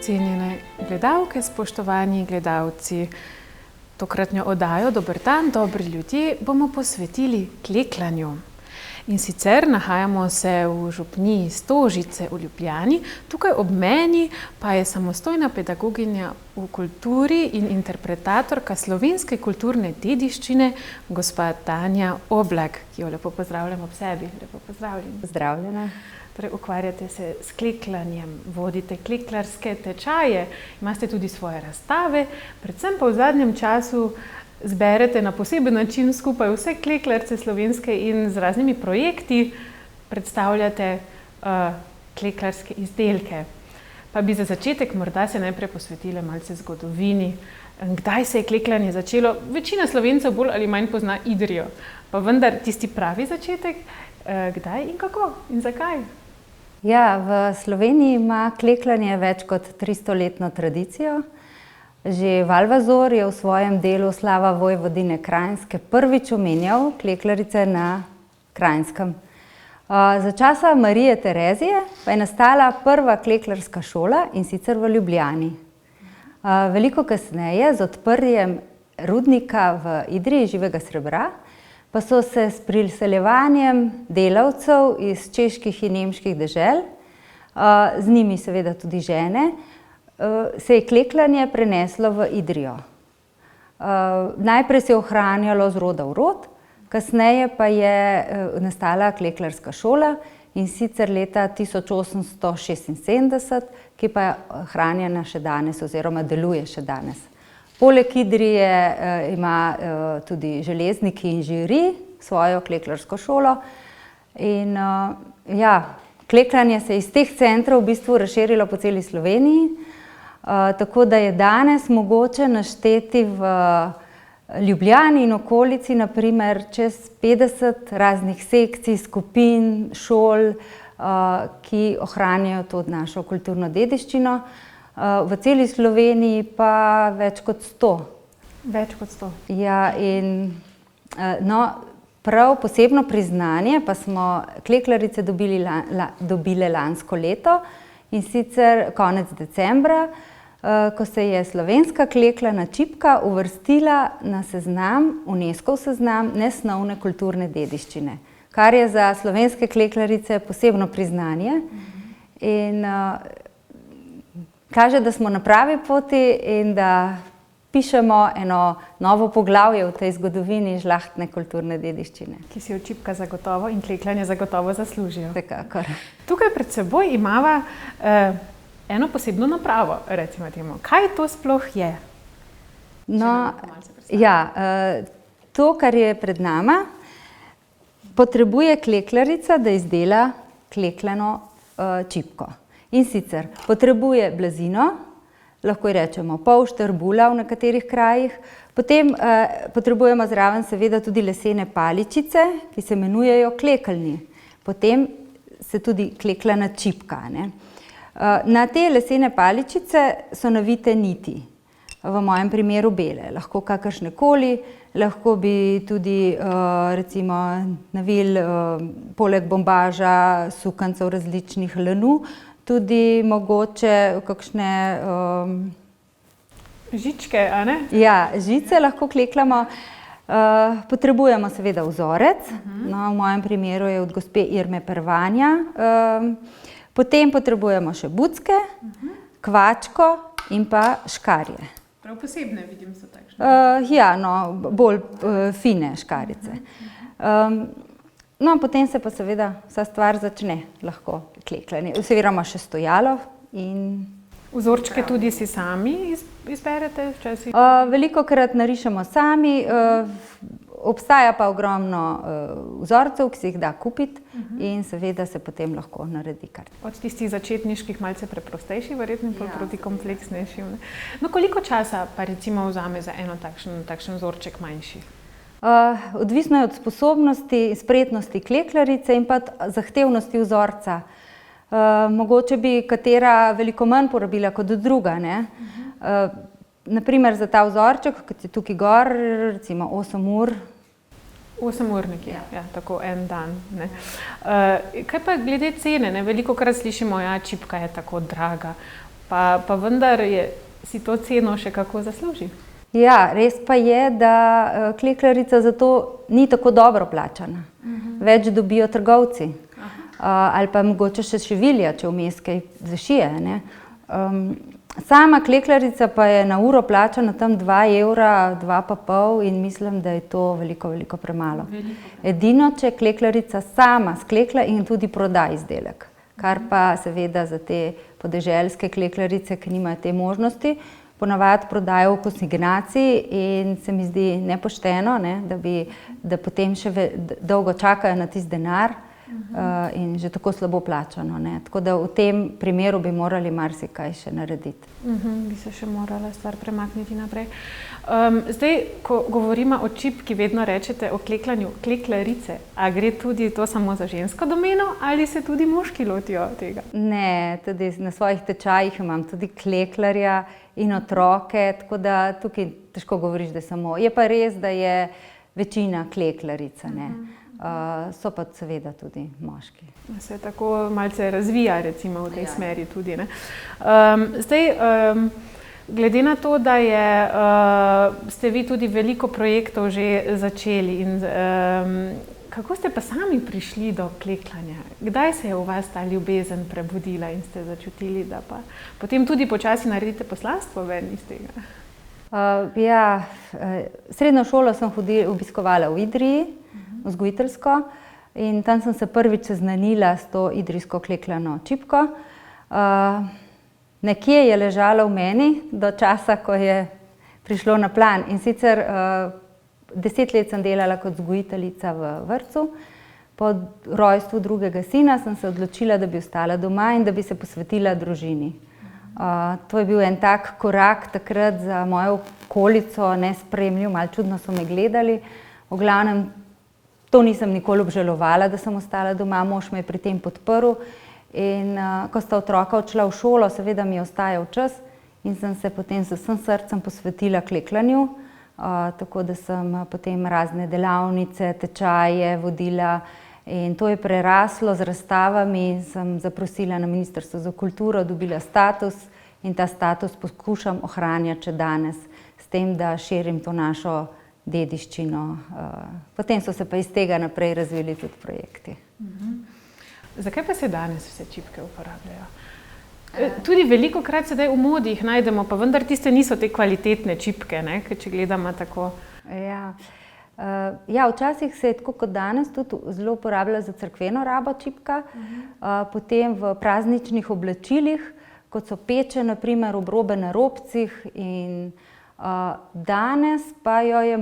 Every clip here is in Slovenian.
cenjene gledalke, spoštovani gledalci. Tokratnjo oddajo Dober dan, dobri ljudje bomo posvetili kleklanju. In sicer nahajamo se v župniji Stožice v Ljubljani, tukaj ob meni pa je samostojna pedagoginja v kulturi in interpretatorka slovenske kulturne dediščine, gospa Tanja Oblak, ki jo lepo pozdravljam ob sebi. Lepo pozdravljeni. Pozdravljena. Torej, ukvarjate se s kleklanjem, vodite kleklarske tečaje, imate tudi svoje razstave, predvsem pa v zadnjem času zberete na poseben način skupaj vse kleklarce slovenske in z raznimi projekti predstavljate kleklarske izdelke. Pa bi za začetek morda se najprej posvetile malce zgodovini. Kdaj se je klekljanje začelo? Večina Slovencev bolj ali manj pozna Idrijo, pa vendar tisti pravi začetek, kdaj in kako in zakaj? Ja, v Sloveniji ima klekljanje več kot 300-letno tradicijo. Že Valvazor je v svojem delu Slava Vojvodine Kranjske prvič omenjal klekljarice na Kranjskem. Za časa Marije Terezije pa je nastala prva kleklarska šola, in sicer v Ljubljani. Veliko kasneje, z odprtjem rudnika v Idriji živega srebra, pa so se s priseljevanjem delavcev iz čeških in nemških dežel, z njimi seveda tudi žene, se je klekljanje preneslo v Idrijo. Najprej se je ohranjalo z roda v rod, kasneje pa je nastala kleklarska šola, in sicer leta 1876, ki pa je ohranjena še danes oziroma deluje še danes. Poleg Idrije ima tudi Železniki in Žiri svojo kleklarsko šolo. In klekljanje se je iz teh centrov v bistvu razširilo po celi Sloveniji, tako da je danes mogoče našteti v Ljubljani in okolici na primer čez 50 raznih sekcij, skupin, šol, ki ohranjajo to našo kulturno dediščino. V celi Sloveniji pa več kot 100. Več kot 100. Ja, in prav posebno priznanje pa smo klekljarice dobile lansko leto, in sicer konec decembra, ko se je slovenska klekljana čipka uvrstila na seznam, Unescov seznam nesnovne kulturne dediščine, kar je za slovenske klekljarice posebno priznanje. In kaže, da smo na pravi poti in da pišemo eno novo poglavje v tej zgodovini žlahtne kulturne dediščine. Ki si jo čipka zagotovo in klekljanje zagotovo zaslužijo. Vsekakor. Tukaj pred seboj imava eno posebno napravo, recimo temu. Kaj to sploh je? To, kar je pred nama, potrebuje klekljarica, da izdela klekljano čipko. In sicer potrebuje blazino, lahko rečemo polšter, bula v nekaterih krajih, potem potrebujemo zraven seveda tudi lesene paličice, ki se imenujejo klekeljni. Potem se tudi klekljana čipka. Na te lesene paličice so navite niti, v mojem primeru bele, lahko kakršnekoli, lahko bi tudi recimo navili poleg bombaža, sukancev različnih lanu, tudi mogoče kakšne žičke, a ne? Ja, žice lahko klekljamo. Potrebujemo seveda vzorec, v mojem primeru je od gospe Irme Pervanja. Potem potrebujemo še bucke, kvačko in pa škarje. Prav posebne, vidim, so takšne. Bolj fine škarice. Potem se pa seveda vsa stvar začne lahko klekljanje. Oziroma še stojalo. Vzorčke tudi si sami izberete včasih? Velikokrat narišemo sami, obstaja pa ogromno vzorcev, ki se jih da kupiti, in seveda se potem lahko naredi kar. Od tistih začetniških malce preprostejših, verjetno proti kompleksnejšim. Koliko časa pa recimo vzame za eno takšen vzorček manjši? Odvisno je od sposobnosti in spretnosti klekljarice in pa zahtevnosti vzorca. Mogoče bi katera veliko manj porabila kot druga. Na primer za ta vzorček, kot je tukaj gor, recimo 8 ur. 8 ur nekje, tako en dan. Kaj pa glede cene? Velikokrat slišimo, čipka je tako draga. pa vendar si to ceno še kako zasluži. Ja, res pa je, da klekljarica zato ni tako dobro plačana. Več dobijo trgovci. Ali pa mogoče še šivilja, če vmes kaj zašije, ne. Sama klekljarica pa je na uro plačana tam 2 evra, 2,5 in mislim, da je to veliko, veliko premalo. Edino, če klekljarica sama sklekla in tudi proda izdelek, kar pa seveda za te podeželske klekljarice, ki nimajo te možnosti, ponavadi prodajo v konsignaciji in se mi zdi nepošteno, ne, da potem še dolgo čakajo na tisti denar. In že tako slabo plačano, ne. Tako da v tem primeru bi morali marsikaj še narediti. Bi se še morala stvar premakniti naprej. Zdaj, ko govorimo o čipki, vedno rečete o kleklanju klekljarice. A gre tudi to samo za žensko domeno ali se tudi moški lotijo tega? Ne, tudi na svojih tečajih imam tudi klekljarja in otroke, tako da tukaj težko govoriš, da samo. Je pa res, da je večina klekljarica, ne. So pa seveda tudi moški. Se tako malce razvija recimo v tej smeri tudi, ne. Zdaj, glede na to, da ste vi tudi veliko projektov že začeli in kako ste pa sami prišli do klekljanja? Kdaj se je v vas ta ljubezen prebudila in ste začutili, da pa potem tudi počasi naredite poslanstvo ven iz tega? Srednjo šolo sem obiskovala v Idriji, vzgojiteljsko, in tam sem se prvič seznanila s to idrijsko klekljano čipko. Nekje je ležala v meni do časa, ko je prišlo na plan, in sicer 10 let sem delala kot vzgojiteljica v vrtcu. Po rojstvu drugega sina sem se odločila, da bi ostala doma in da bi se posvetila družini. To je bil en tak korak takrat za mojo okolico, nesprejemljiv, malo čudno so me gledali. V glavnem, to nisem nikoli obžalovala, da sem ostala doma, mož me je pri tem podprl. In ko sta otroka odšla v šolo, seveda mi je ostajal čas in sem se potem z vsem srcem posvetila klekljanju. Tako da sem potem razne delavnice, tečaje vodila in to je preraslo z razstavami. Sem zaprosila na Ministrstvo za kulturo, dobila status in ta status poskušam ohranjati še danes, s tem, da širim to našo dediščino. Potem so se pa iz tega naprej razvili tudi projekti. Zakaj pa se danes vse čipke uporabljajo? Tudi velikokrat sedaj v modi jih najdemo, pa vendar tiste niso te kvalitetne čipke, ne, če gledamo tako. Včasih se je tako kot danes tudi zelo uporabljala za cerkveno rabo čipka, potem v prazničnih oblačilih, kot so peče, na primer obrobe na robcih, in danes pa jo je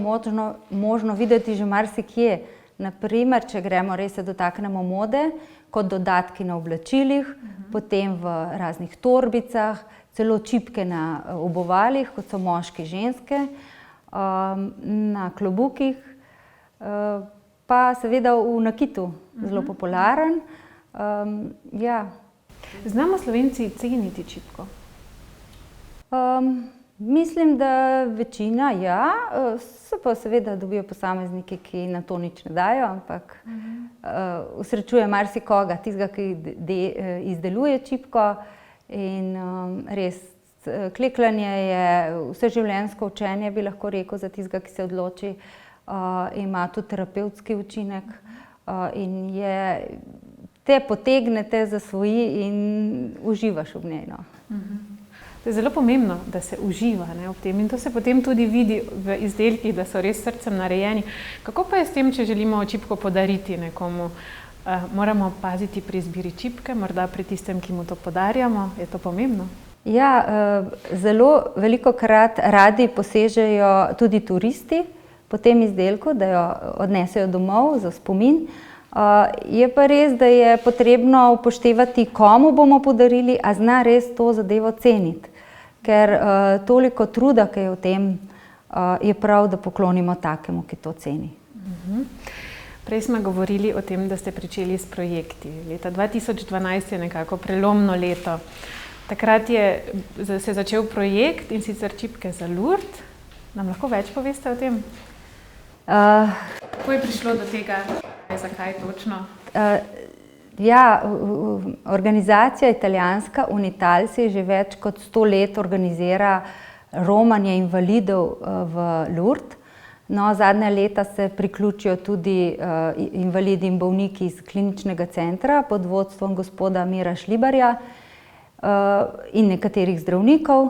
možno videti že marsikje. Na primer, če gremo res se dotaknemo mode, kot dodatki na oblačilih, potem v raznih torbicah, celo čipke na obuvalih, kot so moški, ženske, na klobukih, pa seveda v nakitu zelo popularen. Znamo Slovenci ceniti čipko? Mislim, da večina, se pa seveda dobijo posamezniki, ki na to nič ne dajo, ampak usrečuje marsikoga, tistega, ki izdeluje čipko, in res klekljanje je vseživljenjsko učenje, bi lahko rekel, za tistega, ki se odloči. Ima tudi terapevtski učinek in te potegne, te zasvoji in uživaš v njej. To je zelo pomembno, da se uživa, ne, ob tem, in to se potem tudi vidi v izdelkih, da so res srcem narejeni. Kako pa je s tem, če želimo čipko podariti nekomu? Moramo paziti pri izbiri čipke, morda pri tistem, ki mu to podarjamo? Je to pomembno? Zelo velikokrat radi posežejo tudi turisti po tem izdelku, da jo odnesejo domov za spomin. Je pa res, da je potrebno upoštevati, komu bomo podarili, a zna res to zadevo ceniti. Ker toliko truda, ki je v tem, je prav, da poklonimo takemu, ki to ceni. Prej smo govorili o tem, da ste pričeli s projekti. Leta 2012 je nekako prelomno leto. Takrat se je začel projekt, in sicer čipke za Lourdes. Nam lahko več poveste o tem? Kako je prišlo do tega? Zakaj točno? Ja, organizacija italijanska Unitalsi že več kot 100 let organizira romanje invalidov v Lourdes. No, zadnja leta se priključijo tudi invalidi in bolniki iz kliničnega centra pod vodstvom gospoda Mira Šlibarja in nekaterih zdravnikov.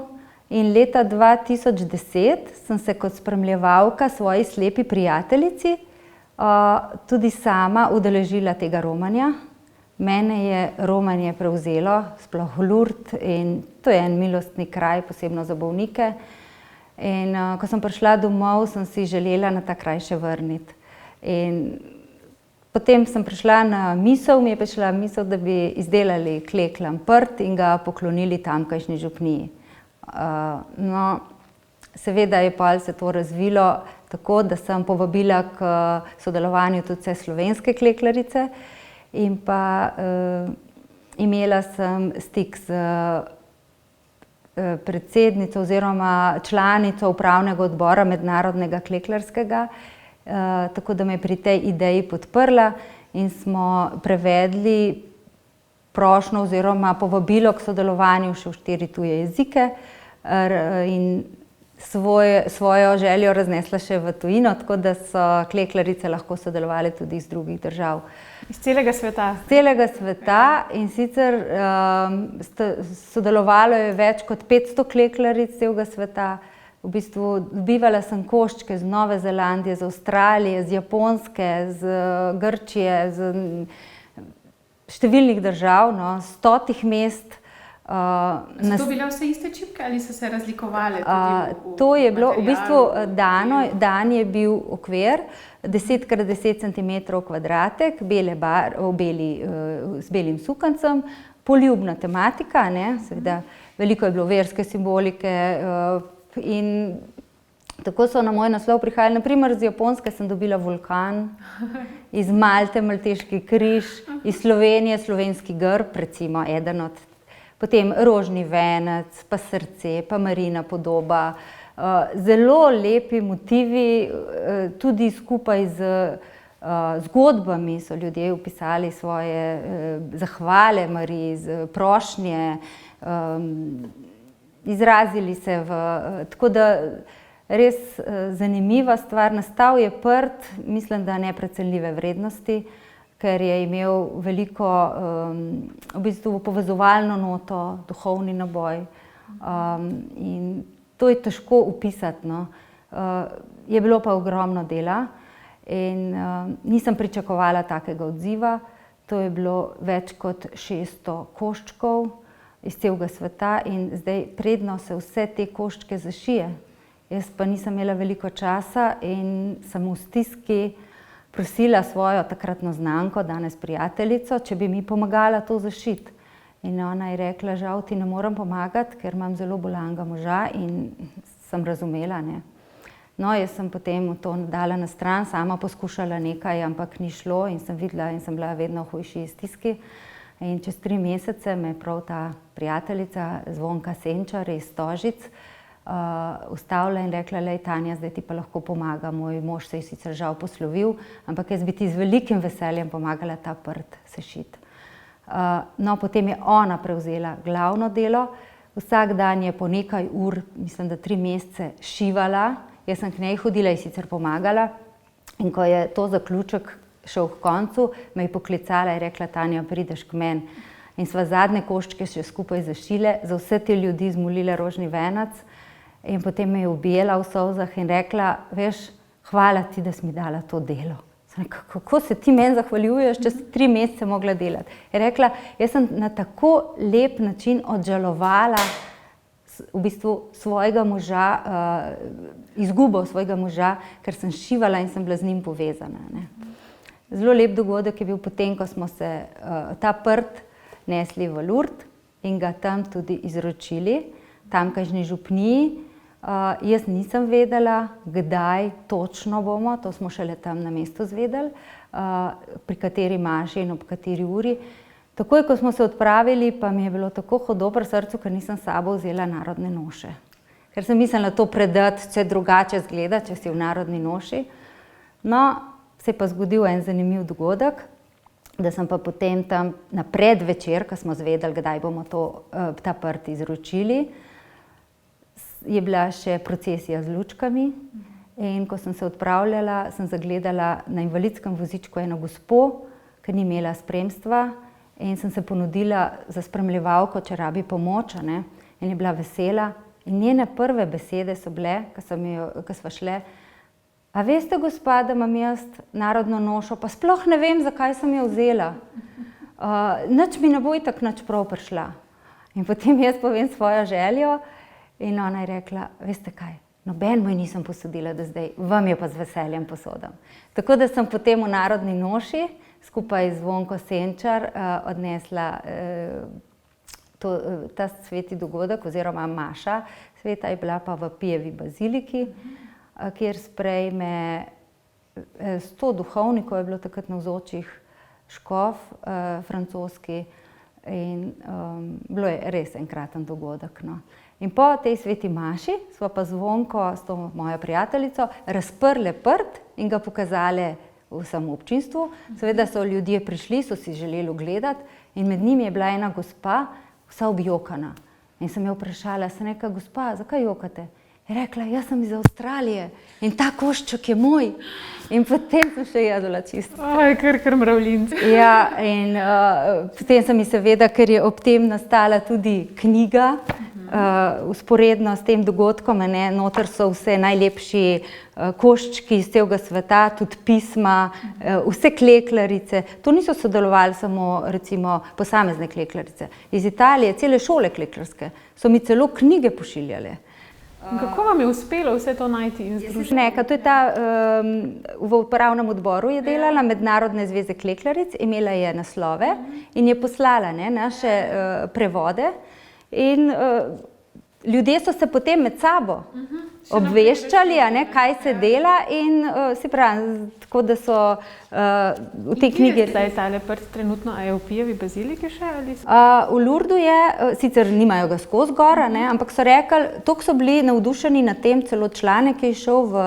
In leta 2010 sem se kot spremljevalka svoji slepi prijateljici tudi sama udeležila tega romanja. Mene je romanje prevzelo, sploh Lourdes, in to je en milostni kraj, posebno za bolnike. In ko sem prišla domov, sem si želela na ta kraj še vrniti. In potem sem prišla na misel, mi je prišla misel, da bi izdelali kleklan prt in ga poklonili tamkajšnji župniji. No, seveda je pa se to razvilo tako, da sem povabila k sodelovanju tudi vse slovenske kleklarice in pa imela sem stik z predsednico oziroma članico upravnega odbora Mednarodnega kleklarskega, tako da me je pri tej ideji podprla in smo prevedli prošnjo oziroma povabilo k sodelovanju še v 4 tuje jezike in svojo željo raznesla še v tujino, tako da so kleklarice lahko sodelovali tudi iz drugih držav. Iz celega sveta? Iz celega sveta in sicer sodelovalo je več kot 500 kleklaric celega sveta. V bistvu dobivala sem koščke z Nove Zelandije, z Avstralije, z Japonske, z Grčije, z številnih držav, 100 mest. So to bile vse iste čipke ali so se razlikovale? To je bilo v bistvu dan je bil okvir 10x10 cm kvadratek, z belim sukancem, poljubna tematika, seveda veliko je bilo verske simbolike in tako so na moj naslov prihajali. Na primer z Japonske sem dobila vulkan, iz Malte malteški križ, iz Slovenije slovenski grb, recimo eden od. Potem rožni venec, pa srce, pa Marina podoba. Zelo lepi motivi, tudi skupaj z zgodbami so ljudje vpisali svoje zahvale Mariji, prošnje, izrazili se tako da res zanimiva stvar. Nastal je prt, mislim, da neprecenljive vrednosti, ker je imel veliko v bistvu povezovalno noto, duhovni naboj in to je težko opisati. Je bilo pa ogromno dela in nisem pričakovala takega odziva. To je bilo več kot 600 koščkov iz celega sveta in zdaj predno se vse te koščke zašije. Jaz pa nisem imela veliko časa in sem v stiski prosila svojo takratno znanko, danes prijateljico, če bi mi pomagala to zašiti. In ona je rekla, žal ti ne morem pomagati, ker imam zelo bolnega moža in sem razumela. No, jaz sem potem to dala na stran, sama poskušala nekaj, ampak ni šlo in sem videla in sem bila vedno v hujši stiski. In čez 3 mesece me je prav ta prijateljica Zvonka Senčar iz Stožic ustavila in rekla, lej Tanja, zdaj ti pa lahko pomaga, moj mož se je sicer žal poslovil, ampak jaz bi ti z velikim veseljem pomagala ta prt sešiti. No, potem je ona prevzela glavno delo, vsak dan je po nekaj ur, mislim, da 3 mesece šivala, jaz sem k njej hodila in sicer pomagala in ko je to zaključek šel k koncu, me je poklicala in rekla, Tanja, prideš k meni. In sva zadnje koščke še skupaj zašile, za vse te ljudi zmolile rožni venac. In potem me je objela v solzah in rekla, veš, hvala ti, da si mi dala to delo. Kako se ti meni zahvaljuješ, če si 3 mesece mogla delati? Je rekla, jaz sem na tako lep način odžalovala v bistvu svojega moža, izgubo svojega moža, ker sem šivala in sem bila z njim povezana. Zelo lep dogodek je bil potem, ko smo se ta prt nesli v Lourdes in ga tam tudi izročili, tamkajšnji župniji. Jaz nisem vedela, kdaj točno bomo, to smo šele tam na mestu zvedeli, pri kateri maši in ob kateri uri. Takoj, ko smo se odpravili, pa mi je bilo tako hudo pri srcu, ker nisem s sabo vzela narodne noše. Ker sem mislila to predati, če drugače izgleda, če si v narodni noši. No, se je pa zgodil en zanimiv dogodek da sem pa potem tam na predvečer, ko smo zvedeli, kdaj bomo ta prt izročili, je bila še procesija z lučkami in ko sem se odpravljala, sem zagledala na invalidskem vozičku eno gospo, ki ni imela spremstva in sem se ponudila za spremljevalko, če rabi pomoč, ne, in je bila vesela. In njene prve besede so bile, ko sva šle: "A veste, gospa, da imam jaz narodno nošo, pa sploh ne vem, zakaj sem jo vzela. Nič mi ne bo itak nič prav prišla." In potem jaz povem svojo željo in ona je rekla: "Veste kaj, noben moj nisem posodila do zdaj, vam jo pa z veseljem posodam." Tako da sem potem v narodni noši skupaj z Zvonko Senčar odnesla ta sveti dogodek, oziroma maša sveta je bila pa v Pijevi baziliki, kjer sprejme 100 duhovnikov, je bilo takrat navzočih, škof francoski, in bilo je res enkraten dogodek, no. In po tej sveti maši sva pa Zvonko s to mojo prijateljico razprle prt in ga pokazale vsemu občinstvu. Seveda so ljudje prišli, so si želeli ogledati in med njimi je bila ena gospa, vsa objokana. In sem jo vprašala, sem rekla: "Gospa, zakaj jokate?" Je rekla: "Jaz sem iz Avstralije in ta košček je moj." In potem sem še jedla čisto. Kar mravljinc. Ja, in potem sem ji seveda, ker je ob tem nastala tudi knjiga, vzporedno s tem dogodkom, ne, noter so vse najlepši koščki iz celega sveta, tudi pisma, vse kleklarice. To niso sodelovali samo recimo posamezne kleklarice. Iz Italije, cele šole kleklarske so mi celo knjige pošiljale. Kako vam je uspelo vse to najti in združiti? To je ta, v upravnem odboru je delala Mednarodne zveze kleklaric, imela je naslove in je poslala, ne, naše prevode. In ljudje so se potem med sabo obveščali, a ne, kaj se dela, in se pravi, tako da so v tej knjigi. Kje je zdaj tale prt trenutno, a je v Pijevi baziliki še ali? V Lurdu je, sicer nimajo ga skozi gor, ne, ampak so rekli, toliko so bili navdušeni nad tem, celo članek je šel v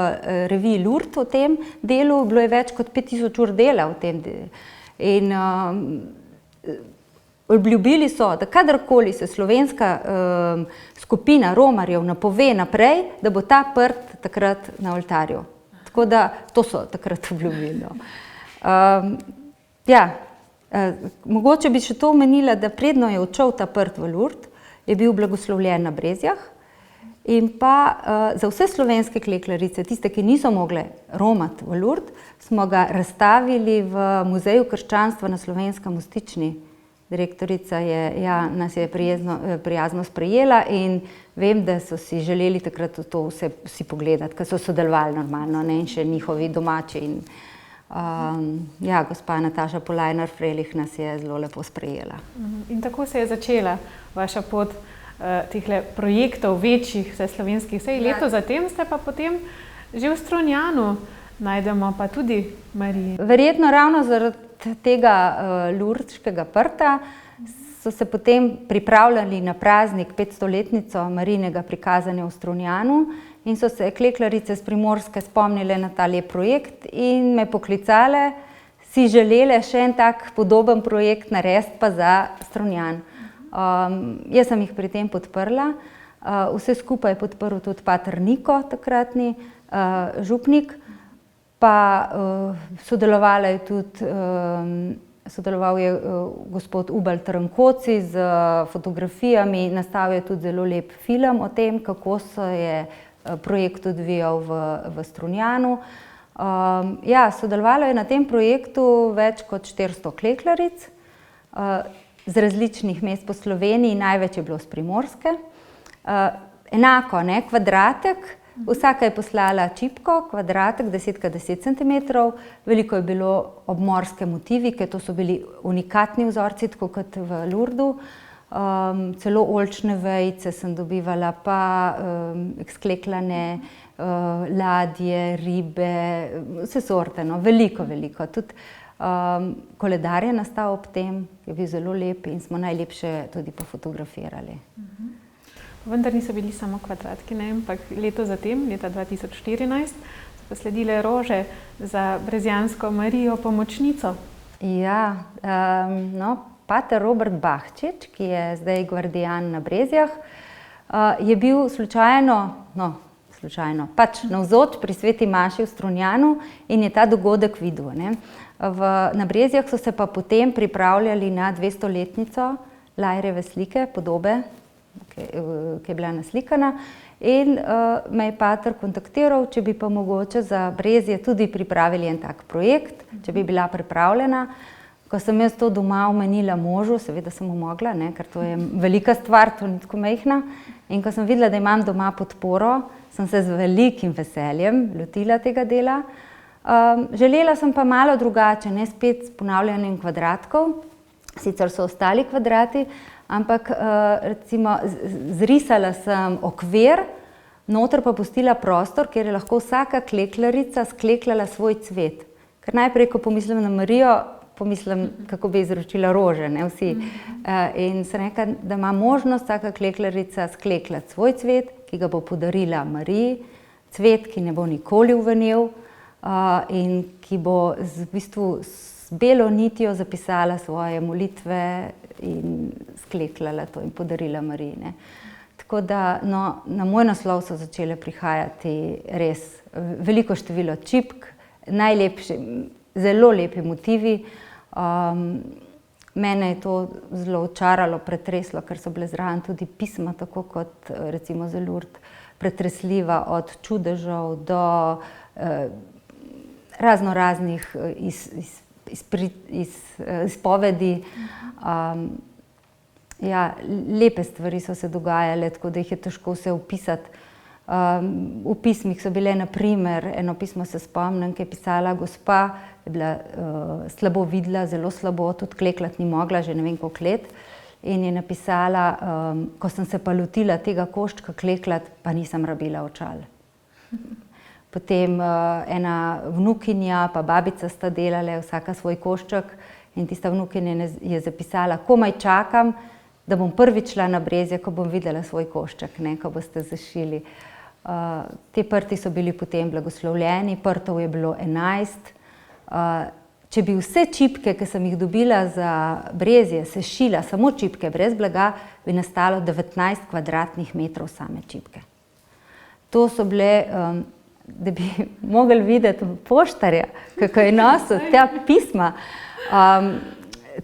reviji Lurd o tem delu, bilo je več kot 5000 ur dela v tem delu. In obljubili so, da kadarkoli se slovenska skupina romarjev napove naprej, da bo ta prt takrat na oltarju. Tako da to so takrat obljubili. Mogoče bi še to omenila, da predno je odšel ta prt v Lurd, je bil blagoslovljen na Brezjah, in pa za vse slovenske kleklarice, tiste, ki niso mogle romati v Lurd, smo ga razstavili v Muzeju krščanstva na Slovenskem v Stični. Direktorica nas je prijazno sprejela in vem, da so si želeli takrat to vse si pogledati, ker so sodelovali normalno, ne, in še njihovi domači. In gospa Nataša Polajnar-Frelih nas je zelo lepo sprejela. In tako se je začela vaša pot tehle projektov večjih, vse slovenskih. Sej leto zatem ste pa potem že v Strunjanu, najdemo pa tudi Marijo. Verjetno ravno zaradi tega lurdskega prta so se potem pripravljali na praznik 500-letnico Marijinega prikazanja v Strunjanu in so se kleklarice s Primorske spomnile na ta lep projekt in me poklicale, si želele še en tak podoben projekt narediti pa za Strunjan. Jaz sem jih pri tem podprla, vse skupaj je podprl tudi pater Niko, takratni župnik. Pa sodeloval je gospod Ubal Trnkoci z fotografijami, nastal je tudi zelo lep film o tem, kako se je projekt odvijal v Strunjanu. Sodelovalo je na tem projektu več kot 400 kleklaric z različnih mest po Sloveniji, največ je bilo s Primorske. Enako, ne, kvadratek. Vsaka je poslala čipko, kvadratek 10x10 cm, veliko je bilo obmorske motivike, to so bili unikatni vzorci, tako kot v Lurdu. Celo oljčne vejice sem dobivala, pa eksklekljane ladje, ribe, vse sorte, no, veliko. Tudi koledar je nastal ob tem, je bil zelo lep in smo najlepše tudi pofotografirali. Vendar niso bili samo kvadratki, ne, ampak leto zatem, leta 2014, so pa sledile rože za brezjansko Marijo Pomočnico. Ja, pater Robert Bahčič, ki je zdaj gvardijan na Brezjah, je bil slučajno pač navzoč pri sveti maši v Strunjanu in je ta dogodek videl, ne. Na Brezjah so se pa potem pripravljali na 200-letnico Lajrjeve slike, podobe, ki je bila naslikana, in me je pater kontaktiral, če bi pa mogoče za Brezje tudi pripravili en tak projekt, če bi bila pripravljena. Ko sem jaz to doma omenila možu, seveda sem mu mogla, ne, ker to je velika stvar, to ni tako majhna. In ko sem videla, da imam doma podporo, sem se z velikim veseljem lotila tega dela. Želela sem pa malo drugače, ne spet s ponavljanjem kvadratkov, sicer so ostali kvadrati, ampak recimo zrisala sem okvir, noter pa pustila prostor, kjer je lahko vsaka klekljarica sklekljala svoj cvet. Ker najprej, ko pomislim na Marijo, pomislim, kako bi izročila rože, ne, vsi. In sem rekla, da ima možnost vsaka klekljarica sklekljati svoj cvet, ki ga bo podarila Mariji, cvet, ki ne bo nikoli uvenel in ki bo v bistvu z belo nitjo zapisala svoje molitve in sklekljala to in podarila Mariji, ne. Tako da, na moj naslov so začele prihajati res veliko število čipk, najlepši, zelo lepi motivi. Mene je to zelo očaralo, pretreslo, ker so bile zraven tudi pisma, tako kot recimo za Lourdes, pretresljiva od čudežev do raznoraznih izpovedi. Ja, lepe stvari so se dogajale, tako da jih je težko vse opisati. V pismih so bile, na primer, eno pismo se spomnim, ki je pisala gospa, je bila slabo videla, zelo slabo, tudi klekljati ni mogla, že ne vem koliko let. In je napisala, ko sem se pa lotila tega koščka klekljati, pa nisem rabila očal. Potem ena vnukinja pa babica sta delale vsaka svoj košček in tista vnukinja je zapisala, komaj čakam, da bom prvič šla na Brezje, ko bom videla svoj košček, ne, ko boste zašili. Te prti so bili potem blagoslovljeni, prtov je bilo 11. Če bi vse čipke, ki sem jih dobila za Brezje, sešila, samo čipke, brez blaga, bi nastalo 19 kvadratnih metrov same čipke. To so bile, da bi mogli videti poštarja, kako je nosil ta pisma.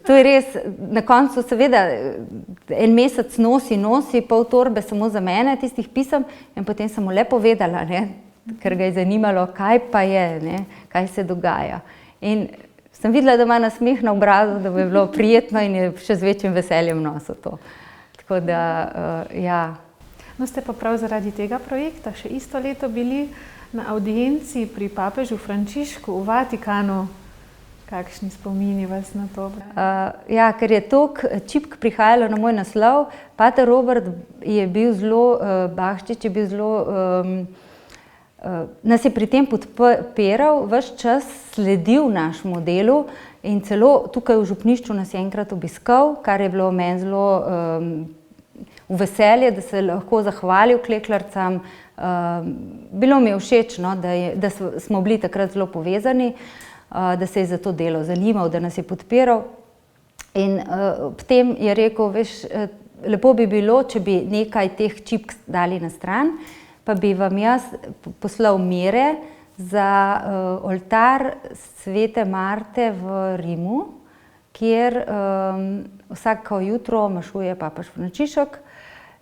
To je res, na koncu seveda en mesec nosi pol torbe samo za mene tistih pisem in potem sem mu le povedala, ne, ker ga je zanimalo, kaj pa je, ne, kaj se dogaja. In sem videla, da ima nasmeh na obrazu, da bi bilo prijetno in je še z večjim veseljem nosil to. Tako da, ja. No, ste pa prav zaradi tega projekta še isto leto bili na avdienci pri papežu Frančišku v Vatikanu. Kakšni spomini vas na to? Ja, ker je toliko čipk prihajalo na moj naslov, pater Robert je bil zelo, Bahčič je bil zelo, nas je pri tem podpiral, ves čas sledil našemu delu in celo tukaj v župnišču nas je enkrat obiskal, kar je bilo meni zelo v veselje, da se lahko zahvalil klekljarcem. Bilo mi je všeč, no, da smo bili takrat zelo povezani, da se je za to delo zanimal, da nas je podpiral. In potem je rekel, veš, lepo bi bilo, če bi nekaj teh čipk dali na stran, pa bi vam jaz poslal mere za oltar svete Marte v Rimu, kjer vsako jutro mašuje papež Frančišek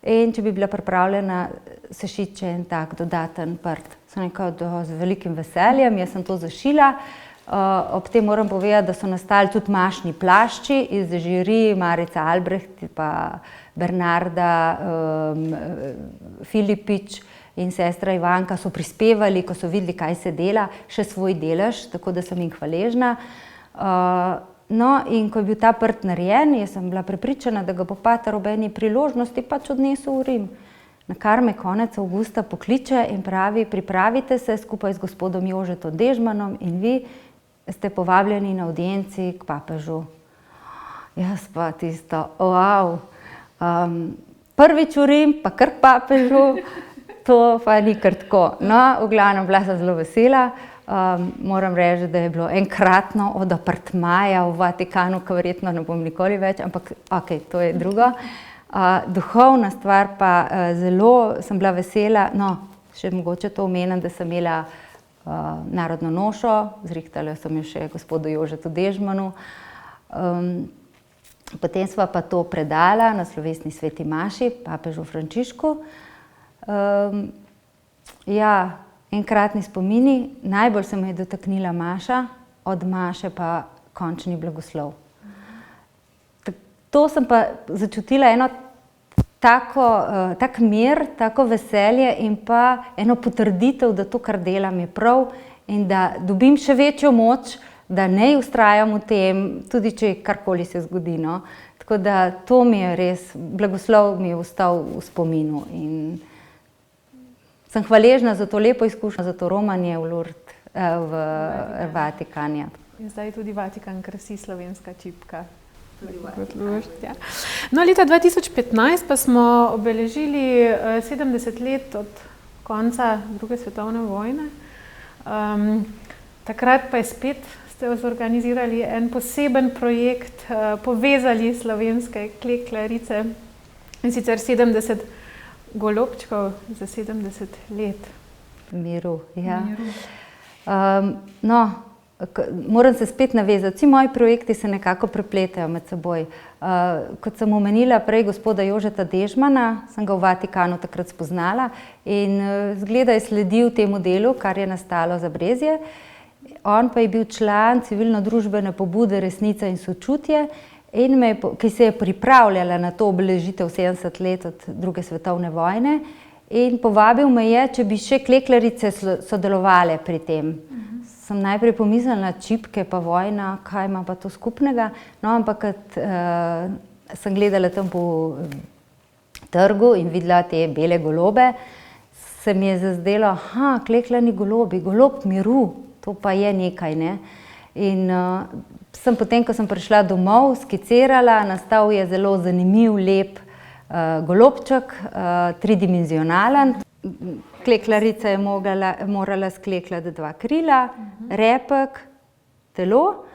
in če bi bila pripravljena sešiti še en tak dodaten prt. Sem rekla, z velikim veseljem, jaz sem to zašila. Ob tem moram povedati, da so nastali tudi mašni plašči iz žiri Marica Albrecht pa Bernarda Filipič in sestra Ivanka so prispevali, ko so videli, kaj se dela, še svoj delež, tako da sem jim hvaležna. No, in ko je bil ta prt narejen, jaz sem bila prepričana, da ga bo pater ob eni priložnosti pač odnesel v Rim. Na kar me konec avgusta pokliče in pravi, pripravite se skupaj z gospodom Jožetom Dežmanom in vi ste povabljeni na avdienci k papežu. Jaz pa tisto, wow, prvič v Rim, pa kar k papežu, to pa ni kar tako. No, v glavnem bila sem zelo vesela. Moram reči, da je bilo enkratno od apartmaja v Vatikanu, ki verjetno ne bom nikoli več, ampak ok, to je drugo. Duhovna stvar pa zelo sem bila vesela, no, še mogoče to omenim, da sem imela narodno nošo, zrihtala sem jo še gospodu Jožetu Dežmanu. Potem sva pa to predala na slovesni sveti maši, papežu Frančišku. Ja, enkratni spomini, najbolj se me je dotaknila maša, od maše pa končni blagoslov. To sem pa začutila eno tak mir, tako veselje in pa eno potrditev, da to, kar delam, je prav in da dobim še večjo moč, da ne vztrajam v tem, tudi če karkoli se zgodi. No. Tako da to mi je res, blagoslov mi je ostal v spominu in sem hvaležna za to lepo izkušnjo, za to romanje v Lourdes, v Vatikan. Ja. In zdaj tudi Vatikan krasi slovenska čipka. Ja. No, leta 2015 pa smo obeležili 70 let od konca druge svetovne vojne. Takrat pa je spet ste organizirali en poseben projekt, povezali slovenske klekljarice in sicer 70 golobčkov za 70 let. Miru, ja. No, moram se spet navezati. Vsi moji projekti se nekako prepletajo med seboj. Kot sem omenila prej gospoda Jožeta Dežmana, sem ga v Vatikanu takrat spoznala in zgleda je sledil temu delu, kar je nastalo za Brezje. On pa je bil član civilno-družbene pobude Resnica in sočutje, ki se je pripravljala na to obeležitev 70 let od druge svetovne vojne in povabil me je, če bi še klekljarice sodelovale pri tem. Sem najprej pomislila, čipke pa vojna, kaj ima pa to skupnega. No, ampak kad sem gledala tam po trgu in videla te bele golobe, se mi je zazdelo, klekljani golobi, golob miru, to pa je nekaj, ne. In sem potem, ko sem prišla domov, skicirala, nastal je zelo zanimiv, lep golobček, tridimenzionalen. Klekljarica je morala sklekljati 2 krila, repek, telo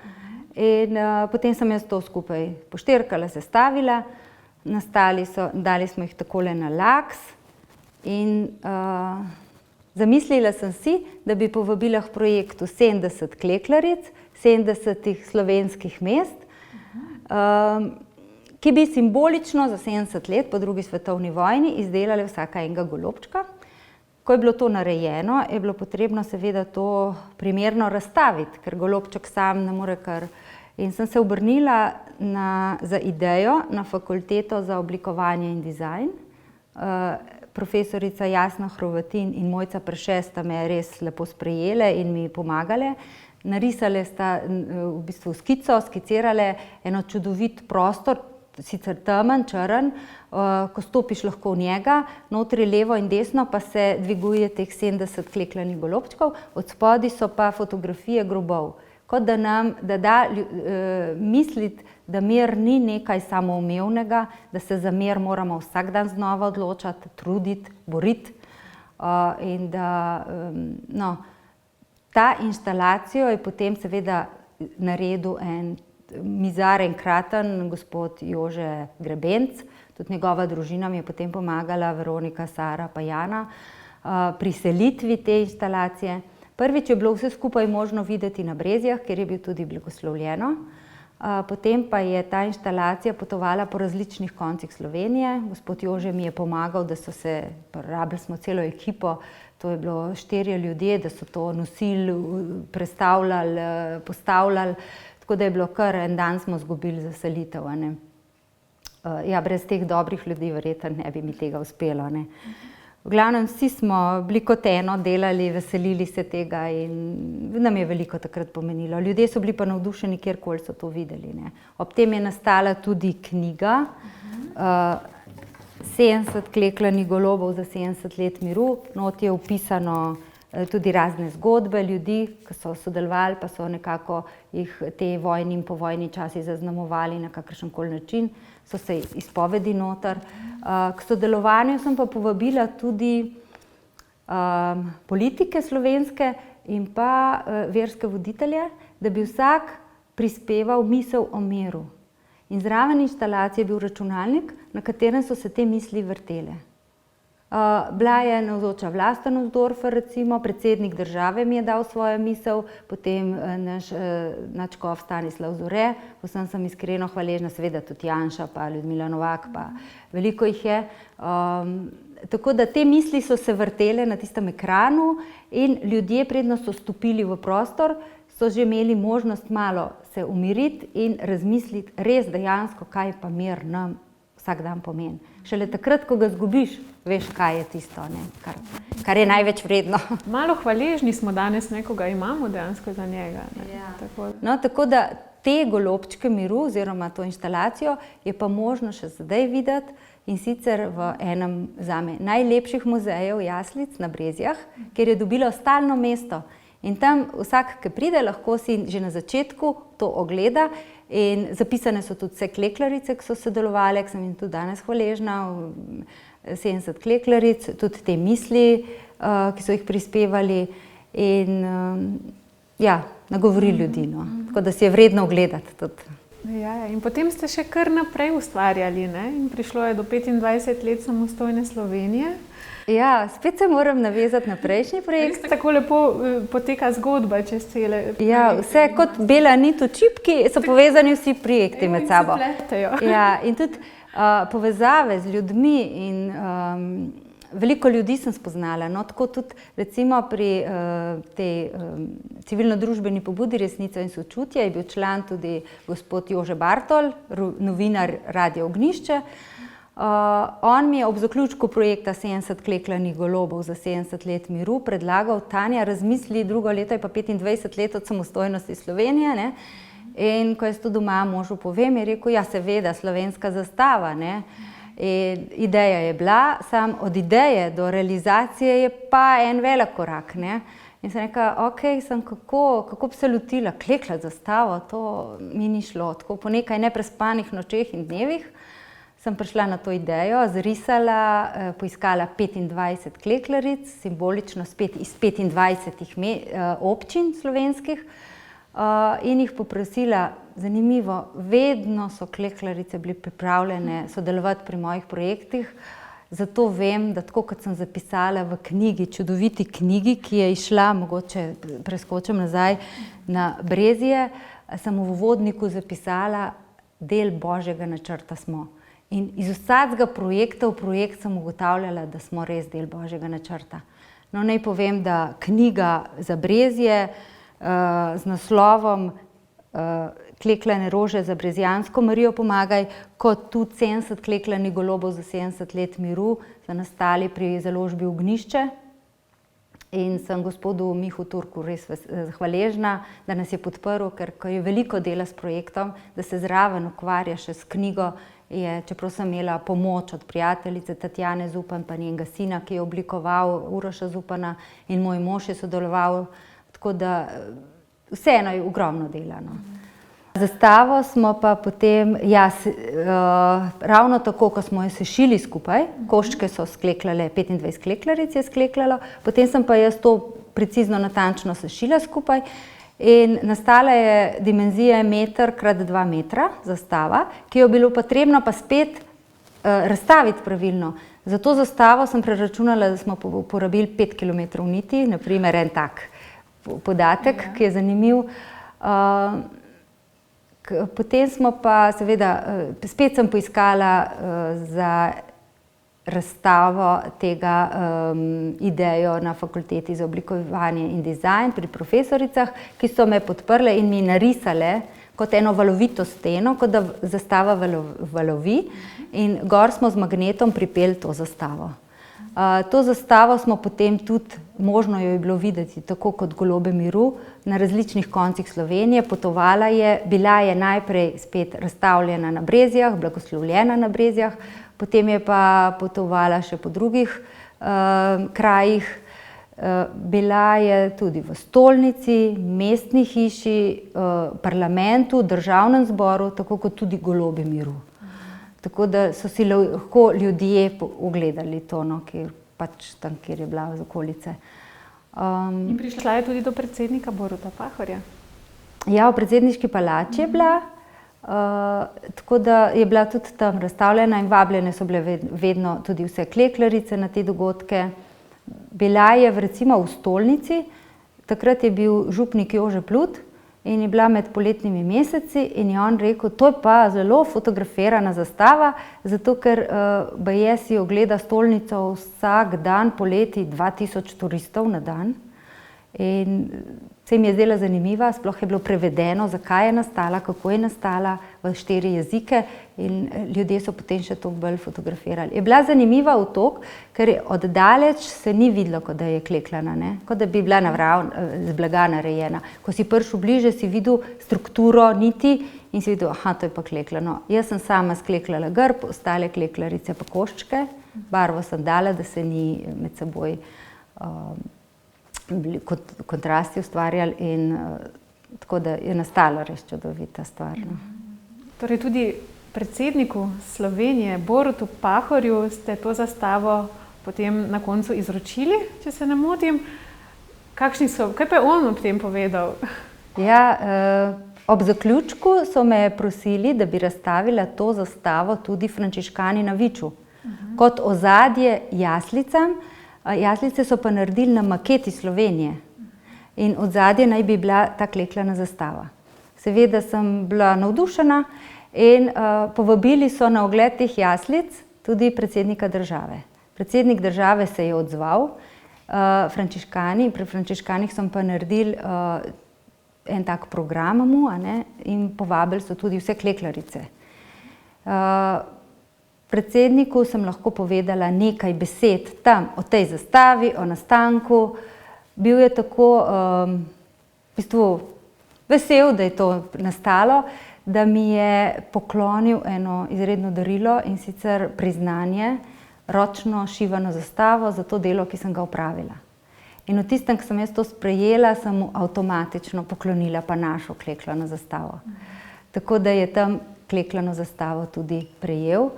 in potem sem jaz to skupaj poštirkala, sestavila, dali smo jih takole na laks in zamislila sem si, da bi povabila k projektu 70 klekljaric, 70 slovenskih mest, ki bi simbolično za 70 let po drugi svetovni vojni izdelali vsaka enega golobčka. Ko je bilo to narejeno, je bilo potrebno seveda to primerno razstaviti, ker golobček sam ne more kar. In sem se obrnila za idejo na fakulteto za oblikovanje in dizajn. Profesorica Jasna Hrovatin in Mojca Perše sta me res lepo sprejele in mi pomagale. Narisale sta v bistvu skico, skicirale eno čudovit prostor, sicer temen, črn, ko stopiš lahko v njega, notri levo in desno pa se dviguje teh 70 klekljanih golobčkov, od spodaj so pa fotografije grobov. Kot da nam da misliti, da mir ni nekaj samoumevnega, da se za mir moramo vsak dan znova odločati, truditi, boriti. In da ta instalacijo je potem seveda naredil en mizaren, kraten gospod Jože Grebenc, tudi njegova družina mi je potem pomagala, Veronika, Sara pa Jana, pri selitvi te instalacije. Prvič je bilo vse skupaj možno videti na Brezjah, kjer je bil tudi blagoslovljeno. Potem pa je ta instalacija potovala po različnih koncih Slovenije. Gospod Jože mi je pomagal, da so se, rabili smo celo ekipo, to je bilo 4 ljudje, da so to nosili, prestavljali, postavljali. Tako da je bilo kar en dan smo izgubili za selitev. Ja, brez teh dobrih ljudi verjetno ne bi mi tega uspelo. V glavnem vsi smo bili kot eno, delali, veselili se tega in nam je veliko takrat pomenilo. Ljudje so bili pa navdušeni, kjerkoli so to videli. Ob tem je nastala tudi knjiga 70 klekljanih golobov za 70 let miru. Not je opisano tudi razne zgodbe ljudi, ki so sodelovali, pa so nekako jih te vojni in povojni časi zaznamovali na kakršenkoli način, so se izpovedi noter. K sodelovanju sem pa povabila tudi politike slovenske in pa verske voditelje, da bi vsak prispeval misel o miru. In zraven inštalacije je bil računalnik, na katerem so se te misli vrtele. Bila je navzoča Vlasta Nussdorfer, recimo, predsednik države mi je dal svojo misel, potem naš nadškof Stanislav Zore, vsem sem iskreno hvaležna, seveda tudi Janša, pa Ljudmila Novak, pa veliko jih je. Tako da te misli so se vrtele na tistem ekranu in ljudje, predno so stopili v prostor, so že imeli možnost malo se umiriti in razmisliti res dejansko, kaj pa mir nam vsak dan pomeni. Šele takrat, ko ga zgubiš, veš, kaj je tisto, kar je največ vredno. Malo hvaležni smo danes, ko ga imamo dejansko za njega. Tako da te golobčke miru oziroma to inštalacijo je pa možno še zdaj videti, in sicer v enem zame najlepših muzejev jaslic na Brezjah, kjer je dobila stalno mesto. In tam vsak, ki pride, lahko si že na začetku to ogleda in zapisane so tudi vse kleklarice, ki so sodelovali, ki sem jim tudi danes hvaležna, 70 kleklaric, tudi te misli, ki so jih prispevali in nagovori ljudi. Tako da si je vredno ogledati tudi. In potem ste še kar naprej ustvarjali, in prišlo je do 25 let samostojne Slovenije. Ja, spet se moram navezati na prejšnji projekt. Tako lepo poteka zgodba čez cele projekte. Ja, vse kot bela nit v čipki, so povezani vsi projekti med sabo. In se pletejo. Ja, in tudi povezave z ljudmi in veliko ljudi sem spoznala. Tako tudi recimo pri tej civilno-družbeni pobudi Resnica in sočutje je bil član tudi gospod Jože Bartol, novinar Radia Ognjišče. On mi je ob zaključku projekta 70 kleklanih golobov za 70 let miru predlagal: Tanja, razmisli, drugo leto je pa 25 let od samostojnosti Slovenije. In ko jaz to doma možu povem, je rekel, ja, seveda, slovenska zastava. Ideja je bila, sam od ideje do realizacije je pa en velik korak. In sem rekla, kako bi se lotila klekljati zastavo, to mi ni šlo. Tako po nekaj neprespanih nočeh in dnevih sem prišla na to idejo, zrisala, poiskala 25 kleklaric, simbolično spet iz 25 občin slovenskih, in jih poprosila, zanimivo, vedno so kleklarice bile pripravljene sodelovati pri mojih projektih, zato vem, da tako kot sem zapisala v knjigi, čudoviti knjigi, ki je išla, mogoče preskočim nazaj, na Brezje, sem v uvodniku zapisala, del Božjega načrta smo. In iz vsakega projekta v projekt sem ugotavljala, da smo res del Božjega načrta. Naj povem, da knjiga za Brezje z naslovom Klekljane rože za brezjansko Marijo pomagaj, kot tudi 70 klekljanih golobov za 70 let miru, so nastali pri založbi Ognjišče. In sem gospodu Mihu Turku res hvaležna, da nas je podprl, ker je veliko dela s projektom, da se zraven ukvarja še s knjigo. Čeprav sem imela pomoč od prijateljice Tatjane Zupan, pa njenega sina, ki je oblikoval, Uroša Zupana, in moj mož je sodeloval, tako da vseeno je ogromno dela. Zastavo smo pa potem, ravno tako, ko smo jo sešili skupaj, koščke so skleklale, 25 kleklaric je skleklalo, potem sem pa jaz to precizno natančno sešila skupaj. In nastala je dimenzija 1x2 metra zastava, ki jo bilo potrebno pa spet razstaviti pravilno. Za to zastavo sem preračunala, da smo porabili 5 km niti, naprimer en tak podatek, ki je zanimiv. Potem smo pa seveda, spet sem poiskala za razstavo tega idejo na fakulteti za oblikovanje in dizajn pri profesoricah, ki so me podprle in mi narisale kot eno valovito steno, kot da zastava valovi, in gor smo z magnetom pripeli to zastavo. To zastavo smo potem tudi, možno jo je bilo videti tako kot Golobe miru, na različnih koncih Slovenije, potovala je, bila je najprej spet razstavljena na Brezjah, blagoslovljena na Brezjah, potem je pa potovala še po drugih krajih. Bila je tudi v stolnici, mestni hiši, parlamentu, državnem zboru, tako kot tudi Golobi miru. Tako da so si lahko ljudje ogledali to, pač tam, kjer je bila z okolice. In prišla je tudi do predsednika Boruta Pahorja. Ja, v predsedniški palači je bila, tako da je bila tudi tam razstavljena in vabljene so bile vedno tudi vse klekljarice na te dogodke. Bila je recimo v stolnici, takrat je bil župnik Jože Plut in je bila med poletnimi meseci in je on rekel, to je pa zelo fotografirana zastava, zato ker baje si ogleda stolnico vsak dan poleti 2000 turistov na dan. In se jim je zdela zanimiva, sploh je bilo prevedeno, zakaj je nastala, kako je nastala v 4 jezike in ljudje so potem še toliko bolj fotografirali. Je bila zanimiva v tok, ker od daleč se ni videlo, kot da je klekljana, ne? Kot da bi bila z blaga narejena. Ko si prišel bliže, si videl strukturo niti in si videl, aha, to je pa klekljano. Jaz sem sama sklekljala grb, ostale klekljarice pa koščke, barvo sem dala, da se ni med seboj kontrasti ustvarjali in tako da je nastala res čudovita stvar. Torej tudi predsedniku Slovenije, Borutu Pahorju, ste to zastavo potem na koncu izročili, če se ne motim. Kaj pa je on ob tem povedal? Ja, ob zaključku so me prosili, da bi razstavila to zastavo tudi frančiškani na Viču. Kot ozadje jaslicam. Jaslice so pa naredili na maketi Slovenije in od zadje naj bi bila ta klekljana zastava. Seveda sem bila navdušena in povabili so na ogled teh jaslic tudi predsednika države. Predsednik države se je odzval, frančiškani, pri frančiškanih so pa naredili en tak program in povabili so tudi vse klekljarice. Predsedniku sem lahko povedala nekaj besed tam o tej zastavi, o nastanku. Bil je tako v bistvu vesel, da je to nastalo, da mi je poklonil eno izredno darilo in sicer priznanje, ročno šivano zastavo za to delo, ki sem ga opravila. In v tistem, ko sem jaz to sprejela, sem mu avtomatično poklonila pa našo klekljano zastavo. Tako da je tam klekljano zastavo tudi prejel.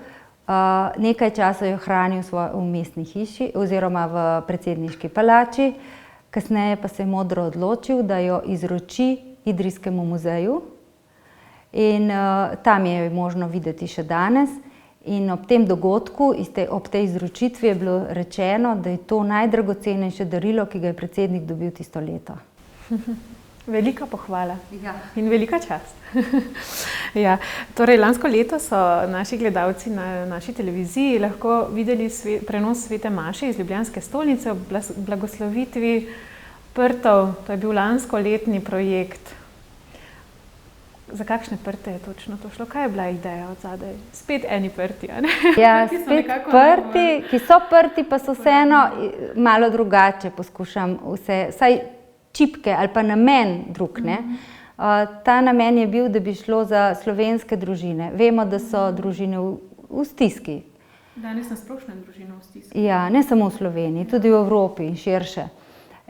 Nekaj časa jo hranil v mestni hiši oziroma v predsedniški palači, kasneje pa se je modro odločil, da jo izroči Idrijskemu muzeju in tam je možno videti še danes. In ob tem dogodku, ob tej izročitvi je bilo rečeno, da je to najdragocenejše darilo, ki ga je predsednik dobil tisto leto. Velika pohvala in velika čast. Ja, torej lansko leto so naši gledalci na naši televiziji lahko videli prenos svete maše iz Ljubljanske stolnice ob blagoslovitvi prtov. To je bil lansko letni projekt. Za kakšne prte je točno to šlo? Kaj je bila ideja od zadaj? Spet eni prti, a ne? Ja, spet prti, ki so prti, pa so vseeno malo drugače poskušam vse, vsaj čipke ali pa namen drug, ne. Ta namen je bil, da bi šlo za slovenske družine. Vemo, da so družine v stiski. Danes nasplošno je družina v stiski. Ja, ne samo v Sloveniji, tudi v Evropi in širše.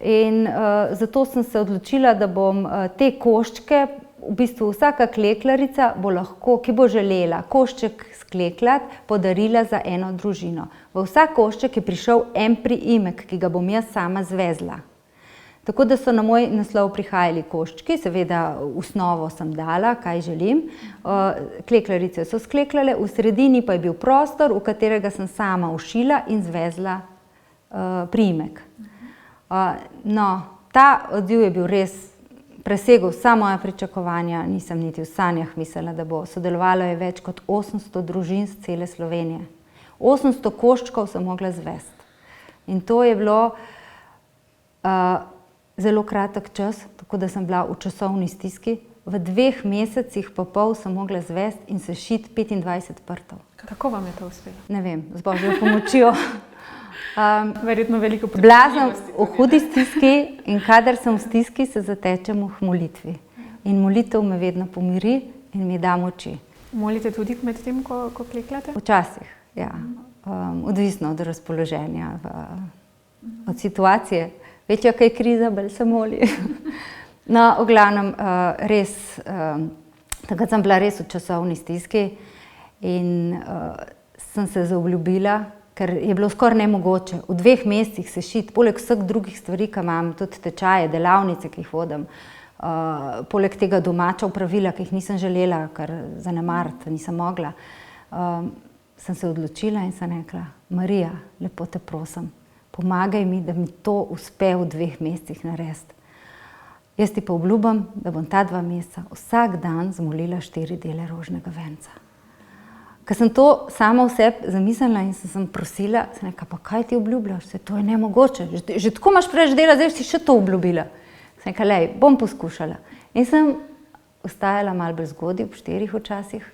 In zato sem se odločila, da bom te koščke, v bistvu vsaka klekljarica bo lahko, ki bo želela košček sklekljati, podarila za eno družino. V vsak košček je prišel en priimek, ki ga bom jaz sama zvezla. Tako da so na moj naslov prihajali koščki, seveda osnovo sem dala, kaj želim. Klekljarice so sklekljale, v sredini pa je bil prostor, v katerega sem sama ušila in zvezla priimek. No, ta odziv je bil res presegel vsa moja pričakovanja, nisem niti v sanjah mislila, da bo. Sodelovalo je več kot 800 družin z cele Slovenije. 800 koščkov sem mogla zvesti. In to je bilo zelo kratek čas, tako da sem bila v časovni stiski. V 2 mesecih pa pol sem mogla zvesti in sešiti 25 prtov. Kako vam je to uspelo? Ne vem, z Božjo pomočjo. Verjetno veliko bila sem v hudi stiski in kadar sem v stiski, se zatečem v molitvi. In molitev me vedno pomiri in mi da moči. Molite tudi med tem, ko klekljate? Včasih, ja. Odvisno od razpoloženja, od situacije. Večja, kaj je kriza, bolj se moli. No, v glavnem, res, takrat sem bila res v časovni stiski in sem se zaobljubila, ker je bilo skoraj nemogoče v 2 mesecih sešiti, poleg vseh drugih stvari, ki imam, tudi tečaje, delavnice, ki jih vodim, poleg tega domača opravila, ki jih nisem želela, ker zanemariti nisem mogla, sem se odločila in sem rekla, Marija, lepo te prosim, pomagaj mi, da mi to uspe v 2 mesecih narediti. Jaz ti pa obljubim, da bom ta 2 meseca vsak dan zmolila 4 dele rožnega venca. Ko sem to sama v sebi zamislila in sem prosila, sem rekla, pa kaj ti obljubljaš, to je nemogoče, že tako imaš preveč dela, zdaj si še to obljubila. Sem rekla, lej, bom poskušala. In sem vstajala malo bolj zgodaj, ob 4 včasih,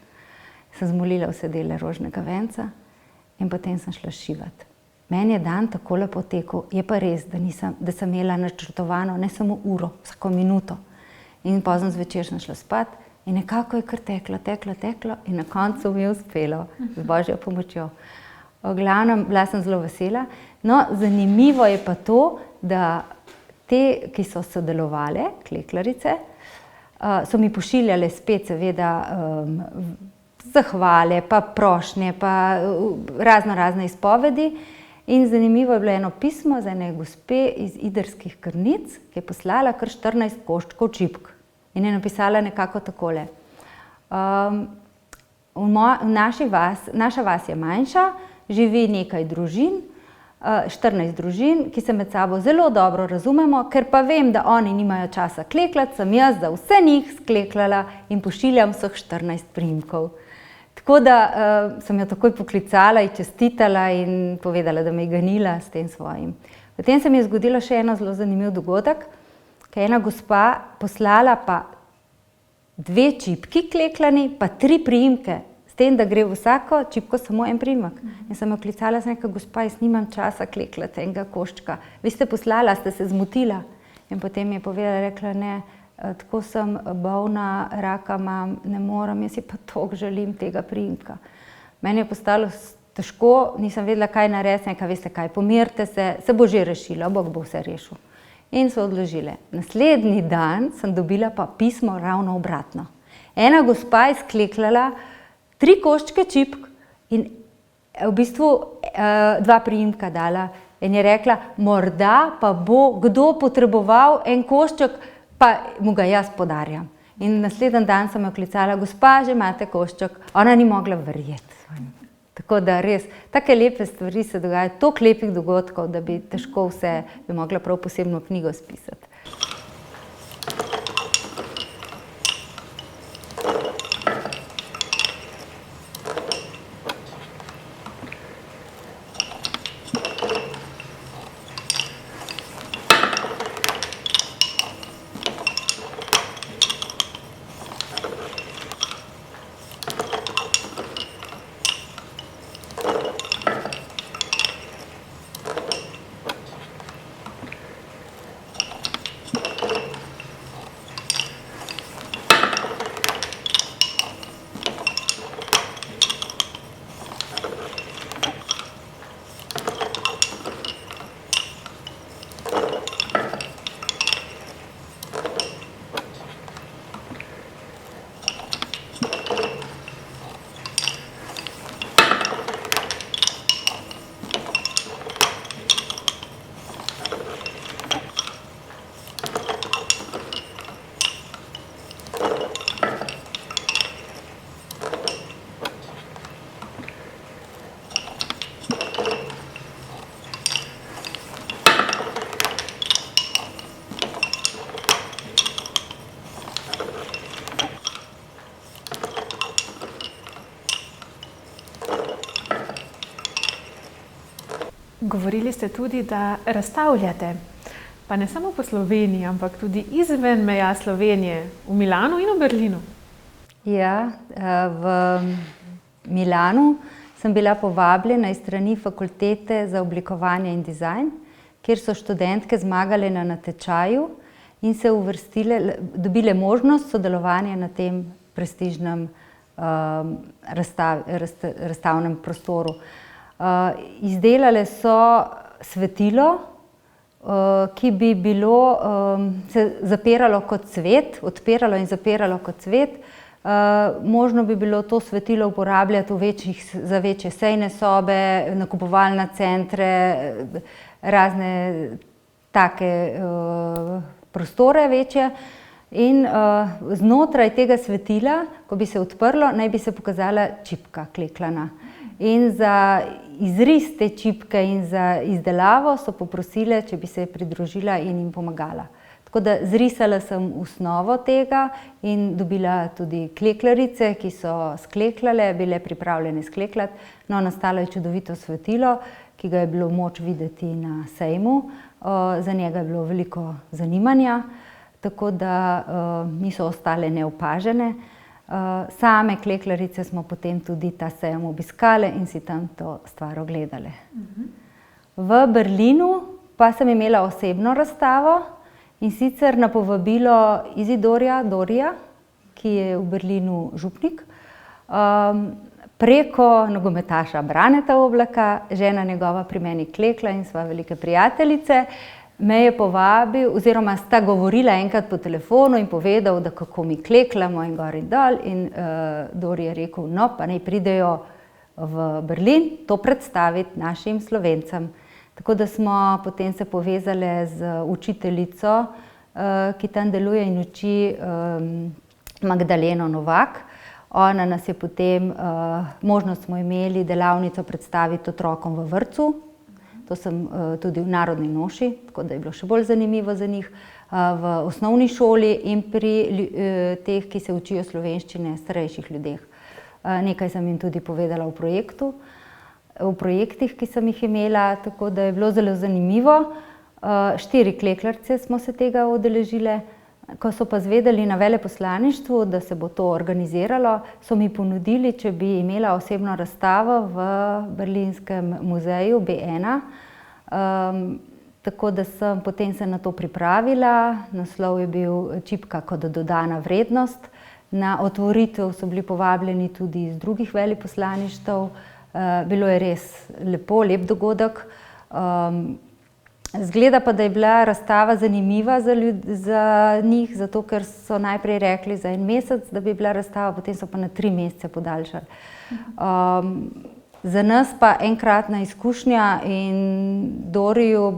sem zmolila vse dele rožnega venca in potem sem šla šivati. Meni je dan tako lepo tekel, je pa res, da sem imela načrtovano ne samo uro, vsako minuto. In pozno zvečer sem šla spat in nekako je kar teklo in na koncu mi je uspelo, z Božjo pomočjo. V glavnem, bila sem zelo vesela. No, zanimivo je pa to, da te, ki so sodelovale, kleklarice, so mi pošiljale spet seveda zahvale, pa prošnje, pa razne izpovedi. In zanimivo je bilo eno pismo za ene gospe iz Idrskih Krnic, ki je poslala kar 14 koščkov čipk. In je napisala nekako takole. Naša vas je manjša, živi nekaj družin, 14 družin, ki se med sabo zelo dobro razumemo, ker pa vem, da oni nimajo časa kleklati, sem jaz za vse njih skleklala in pošiljam vseh 14 priimkov. Tako da sem jo takoj poklicala in čestitala in povedala, da me je ganila s tem svojim. Potem se mi je zgodilo še eno zelo zanimiv dogodek, ki je ena gospa poslala pa 2 čipki kleklani, pa 3 priimke, s tem, da gre v vsako čipko samo en priimek. In sem jo klicala, sem rekla, gospa, jaz nimam časa kleklati enega koščka. Vi ste poslala, ste se zmotila. In potem mi je povedala, rekla, ne, tako sem bolna, raka imam, ne morem, jaz si pa toliko želim tega priimka. Meni je postalo težko, nisem vedela, kaj narediti, nekaj, veste kaj, pomirite se bo že rešilo, Bog bo vse rešil. In so odložile. Naslednji dan sem dobila pa pismo ravno obratno. Ena gospa je skleklala 3 koščke čipk in v bistvu 2 priimka dala in je rekla, morda pa bo kdo potreboval en košček, pa mu ga jaz podarjam. In naslednji dan sem jo klicala, gospa, že imate košček, ona ni mogla verjeti. Tako da res, take lepe stvari se dogajajo, toliko lepih dogodkov, da bi težko vse, bi mogla prav posebno knjigo spisati. Govorili ste tudi, da razstavljate, pa ne samo po Sloveniji, ampak tudi izven meja Slovenije, v Milanu in v Berlinu. Ja, v Milanu sem bila povabljena iz strani Fakultete za oblikovanje in dizajn, kjer so študentke zmagale na natečaju in se uvrstile, dobile možnost sodelovanja na tem prestižnem razstavnem prostoru. Izdelale so svetilo, ki bi bilo se zapiralo kot cvet, odpiralo in zapiralo kot cvet, Možno bi bilo to svetilo uporabljati za večje sejne sobe, nakupovalne centre, razne take prostore večje. In znotraj tega svetila, ko bi se odprlo, naj bi se pokazala čipka kleklana. In za izris te čipke in za izdelavo so poprosile, če bi se pridružila in jim pomagala. Tako da zrisala sem osnovo tega in dobila tudi kleklarice, ki so skleklale, bile pripravljene skleklati. No, nastalo je čudovito svetilo, ki ga je bilo moč videti na sejmu. Za njega je bilo veliko zanimanja, tako da niso ostale neopažene. Same kleklarice smo potem tudi ta sejem obiskale in si tam to stvar ogledale. V Berlinu pa sem imela osebno razstavo, in sicer na povabilo Izidorja Dorija, ki je v Berlinu župnik, preko nogometaša Braneta Oblaka, žena njegova pri meni klekla in sva velike prijateljice, me je povabil, oziroma sta govorila enkrat po telefonu in povedal, da kako mi kleklamo in gor in dol, in Dori je rekel, no, pa naj pridejo v Berlin to predstaviti našim Slovencem. Tako da smo potem se povezali z učiteljico, ki tam deluje in uči, Magdaleno Novak. Ona nas je potem, možnost smo imeli delavnico predstaviti otrokom v vrtcu. To sem tudi v Narodni noši, tako da je bilo še bolj zanimivo za njih. V osnovni šoli in pri teh, ki se učijo slovenščine, starejših ljudeh. Nekaj sem jim tudi povedala v projektih, ki sem jih imela, tako da je bilo zelo zanimivo. 4 kleklarce smo se tega udeležile. Ko so pa zvedeli na veleposlaništvu, da se bo to organiziralo, so mi ponudili, če bi imela osebno razstavo v Berlinskem muzeju B1. Tako da sem potem se na to pripravila. Naslov je bil Čipka kot dodana vrednost. Na otvoritev so bili povabljeni tudi iz drugih veleposlaništev. Bilo je res lep dogodek. Zgleda pa, da je bila razstava zanimiva za njih, zato ker so najprej rekli za 1 mesec, da bi bila razstava, potem so pa na 3 mesece podaljšali. Za nas pa enkratna izkušnja in Doriju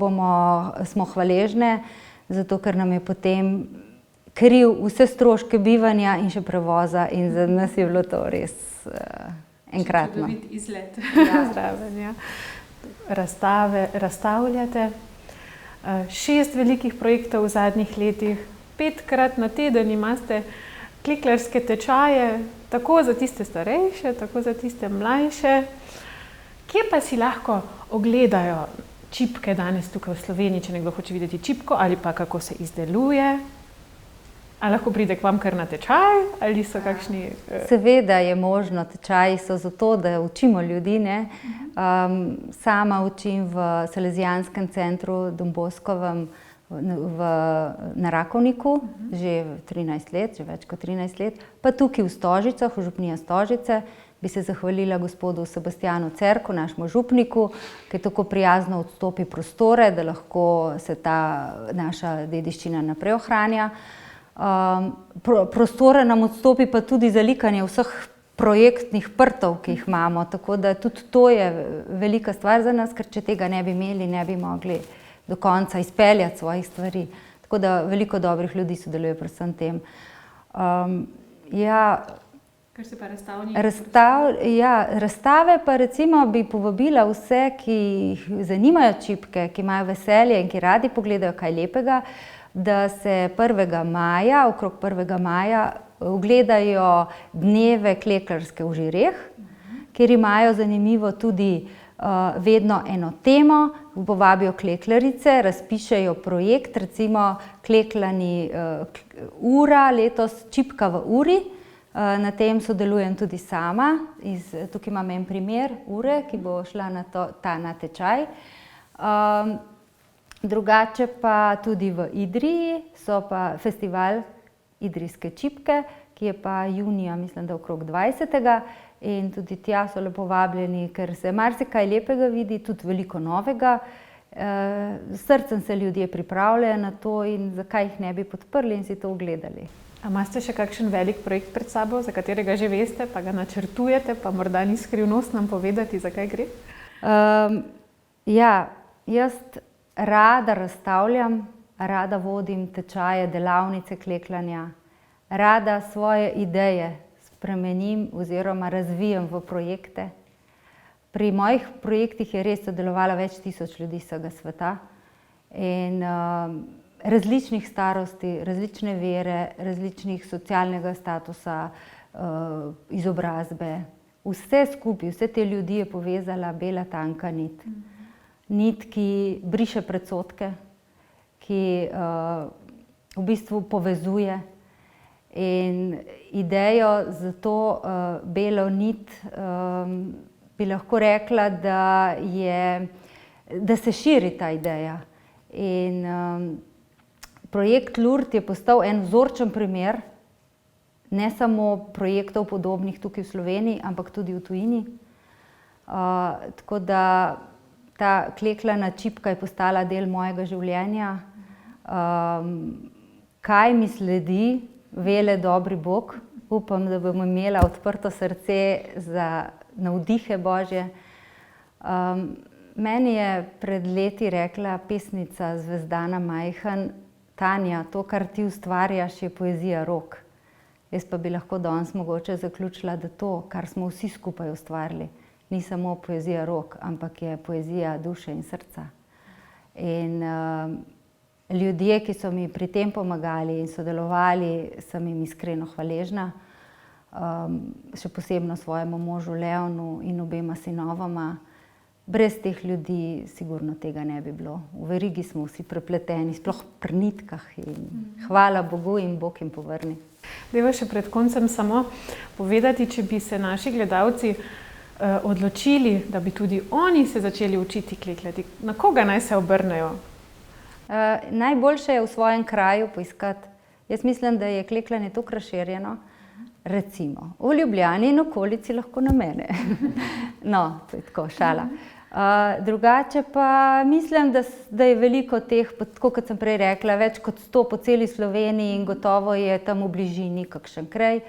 smo hvaležne, zato ker nam je potem kril vse stroške bivanja in še prevoza, in za nas je bilo to res enkratno. Čudovit izlet zraven, ja. Razstavljate 6 velikih projektov v zadnjih letih, 5-krat na teden imate kleklarske tečaje, tako za tiste starejše, tako za tiste mlajše. Kje pa si lahko ogledajo čipke danes tukaj v Sloveniji, če nekdo hoče videti čipko ali pa kako se izdeluje? Ali lahko pride k vam kar na tečaj, ali so kakšni? Seveda je možno, tečaji so zato, da učimo ljudi, ne. Sama učim v Salezijanskem centru Don Boscovem na Rakovniku, že 13 let, že več kot 13 let, pa tukaj v Stožicah, v župniji Stožice. Bi se zahvalila gospodu Sebastianu Cerku, našemu župniku, ki je tako prijazno odstopi prostore, da lahko se ta naša dediščina naprej ohranja. Prostore nam odstopi pa tudi za likanje vseh projektnih prtov, ki jih imamo, tako da tudi to je velika stvar za nas, ker če tega ne bi imeli, ne bi mogli do konca izpeljati svojih stvari. Tako da veliko dobrih ljudi sodeluje predvsem tem. Kar se pa razstave pa recimo bi povabila vse, ki jih zanimajo čipke, ki imajo veselje in ki radi pogledajo kaj lepega, da se 1. maja, okrog 1. maja, ogledajo dneve kleklarske v Žireh, kjer imajo zanimivo tudi vedno eno temo, povabijo kleklarice, razpišejo projekt, recimo kleklani ura, letos Čipka v uri. Na tem sodelujem tudi sama. Tukaj imam en primer ure, ki bo šla na ta natečaj. Drugače pa tudi v Idriji so pa festival Idrijske čipke, ki je pa junija, mislim, da okrog 20. In tudi tja so lepo vabljeni, ker se marsikaj lepega vidi, tudi veliko novega. S srcem se ljudje pripravljajo na to in zakaj jih ne bi podprli in si to ogledali. A imate še kakšen velik projekt pred sabo, za katerega že veste, pa ga načrtujete, pa morda ni skrivnost nam povedati, za kaj gre? Ja, jaz rada razstavljam, rada vodim tečaje, delavnice kleklanja, rada svoje ideje spremenim oziroma razvijam v projekte. Pri mojih projektih je res sodelovalo več tisoč ljudi z vsega sveta in različnih starosti, različne vere, različnih socialnega statusa, izobrazbe. Vse skupaj, vse te ljudi je povezala bela tanka nit. Nit, ki briše predsodke, ki v bistvu povezuje. In idejo za to belo nit bi lahko rekla, da se širi ta ideja. In projekt Lourdes je postal en vzorčen primer, ne samo projektov podobnih tukaj v Sloveniji, ampak tudi v tujini. Tako da ta klekljana čipka je postala del mojega življenja. Kaj mi sledi, ve le dobri Bog. Upam, da bom imela odprto srce za navdihe Božje. Meni je pred leti rekla pesnica Zvezdana Majhen: Tanja, to, kar ti ustvarjaš, je poezija rok. Jaz pa bi lahko danes mogoče zaključila, da to, kar smo vsi skupaj ustvarili, ni samo poezija rok, ampak je poezija duše in srca. In ljudje, ki so mi pri tem pomagali in sodelovali, sem jim iskreno hvaležna. Še posebno svojemu možu Leonu in obema sinovoma. Brez teh ljudi sigurno tega ne bi bilo. V verigi smo vsi prepleteni, sploh pri nitkah, in hvala Bogu in Bog jim povrni. Dajva še pred koncem samo povedati, če bi se naši gledalci odločili, da bi tudi oni se začeli učiti klekljati. Na koga naj se obrnejo? Najboljše je v svojem kraju poiskati. Jaz mislim, da je klekljanje toliko razširjeno. Recimo, v Ljubljani in okolici lahko na mene. No, to je tako, šala. Drugače pa mislim, da je veliko teh, tako kot sem prej rekla, več kot 100 po celi Sloveniji in gotovo je tam v bližini kakšen kraj.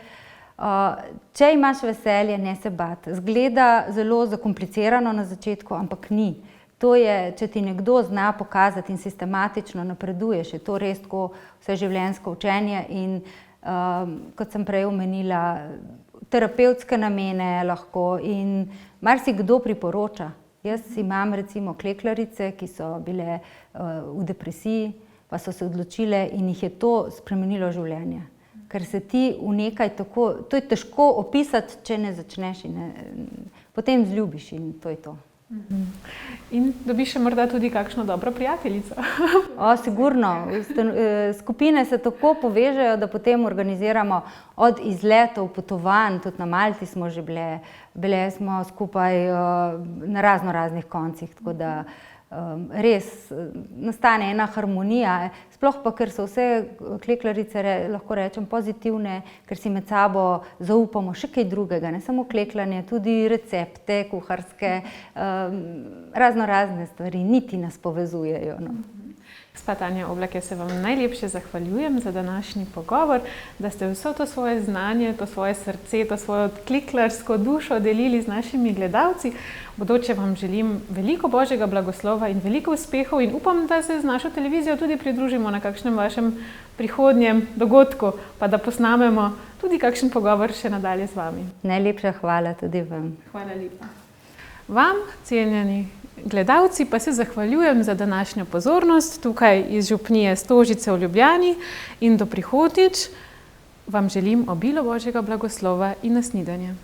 Če imaš veselje, ne se bati. Zgleda zelo zakomplicirano na začetku, ampak ni. To je, če ti nekdo zna pokazati in sistematično napreduješ, je to res tako vseživljenjsko učenje in kot sem prej omenila, terapevtske namene lahko in marsikdo priporoča. Jaz imam recimo klekljarice, ki so bile v depresiji, pa so se odločile in jih je to spremenilo življenje. Ker se ti v nekaj tako, to je težko opisati, če ne začneš in potem zljubiš in to je to. In dobiš še morda tudi kakšno dobro prijateljico? Sigurno. Skupine se tako povežejo, da potem organiziramo od izletov, potovanj, tudi na Malti smo že bile smo skupaj na raznih koncih, tako da res nastane ena harmonija, sploh pa, ker so vse klekljarice, lahko rečem, pozitivne, ker si med sabo zaupamo še kaj drugega, ne samo klekljanje, tudi recepte, kuharske, razne stvari, niti nas povezujejo. No. Gospa Tanja Oblak, jaz se vam najlepše zahvaljujem za današnji pogovor, da ste vso to svoje znanje, to svoje srce, to svojo klekljarsko dušo delili z našimi gledalci. V bodoče vam želim veliko Božjega blagoslova in veliko uspehov in upam, da se z našo televizijo tudi pridružimo na kakšnem vašem prihodnjem dogodku, pa da posnamemo tudi kakšen pogovor še nadalje z vami. Najlepša hvala tudi vam. Hvala lepa. Vam, cenjeni gledalci, pa se zahvaljujem za današnjo pozornost tukaj iz župnije Stožice v Ljubljani in do prihodnjič vam želim obilo Božjega blagoslova in nasvidenje.